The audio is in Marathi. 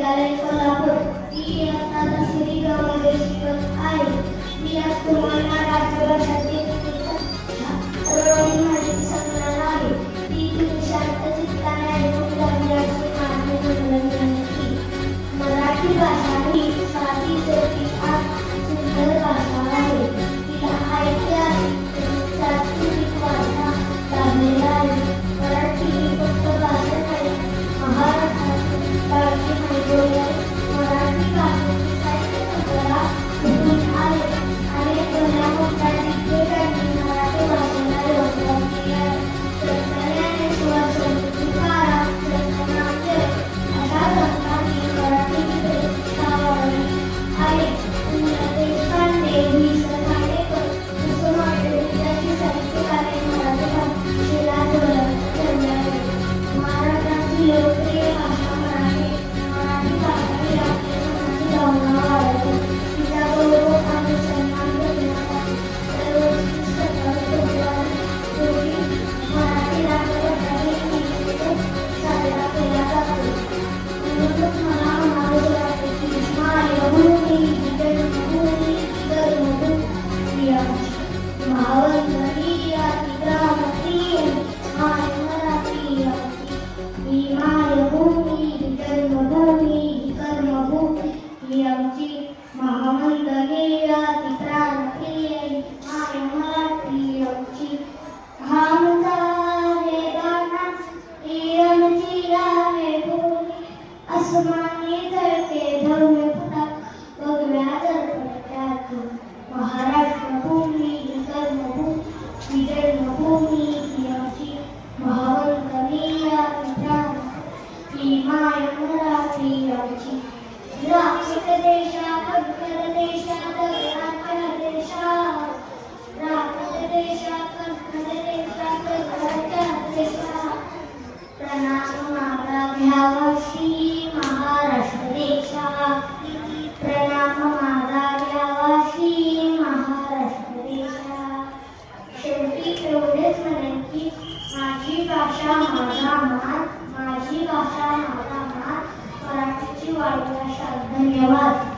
विद्यालय कोल्हापूर. मी इयत्ता 10वी मध्ये शिकत आहे. मी आज तुम्हाला राजभाषातील सर्वांनी माहिती सांगणार आहे. ती तुम्ही शांत चित्ताने ऐकून घ्यावी अशी माझी विनंती आहे. मराठी भाषा ही साधी सोपी आणि सुंदर भाषा आहे. तिला ऐतिहासिक सांस्कृतिक वारसा लाभलेला आहे. मराठी ही फक्त भाषा नाही, महाराष्ट्राची मराठी भाषेची साहित्य संपदा कुठून आहे. अनेक जुन्या मोठ्या दिग्गजांनी मराठी भाषेला योगदान दिले आहे. ज्ञानेश्वर, संत तुकाराम, संत नामदेव अशा संतांनी मराठीची प्रतिष्ठा वाढवली आहे. पु. ल. देशपांडे, वि. स. खांडेकर, कुसुमाग्रज इत्यादी साहित्यिकांनी मराठी भाषेला जोडले ठेवले आहे. महाराष्ट्राची लोकप्रिय भाषा मराठी. मराठी भाषा ही आपल्या मनाची भावना वाढवते. तिचा गौरव आणि सन्मान करण्यासाठी दरवर्षी 17 फेब्रुवारी रोजी मराठी राष्ट्रभाषा दिन साजरा केला जातो. म्हणूनच मला म्हणावे वाटते की मायभूमी जन्मभूमी कर्मभूमी आमची भावंतरी अति ग्रामप्रिय माय मराठी आमची. ही मायभूमी जन्मभूमी कर्मभूमी आमची महामंडली अति प्राणप्रिय माय मराठी आमची. आमचा आहे गाणं ही आमची आहे भूमी. अस्मानी जळते भव्य पताका भगव्या दर्पणातून. महाराष्ट्र भूमी कर्मभूमी जन्मभूमी ही आमची भावंतरी अति प्राणप्रिय ही माय मराठी आमची. राखीत देशा खडकर देशा दगडाच्या देशा. राखीत देशा खडकर देशा दगडाच्या देशा. प्रणाम माझा घ्यावा श्री महाराष्ट्र देशा. प्रणाम माझा घ्यावा श्री महाराष्ट्र देशा. शेवटी एवढेच म्हणेन की माझी भाषा माझा मान, माझी भाषा माझा मान. मराठीची वाढीव आशा. धन्यवाद.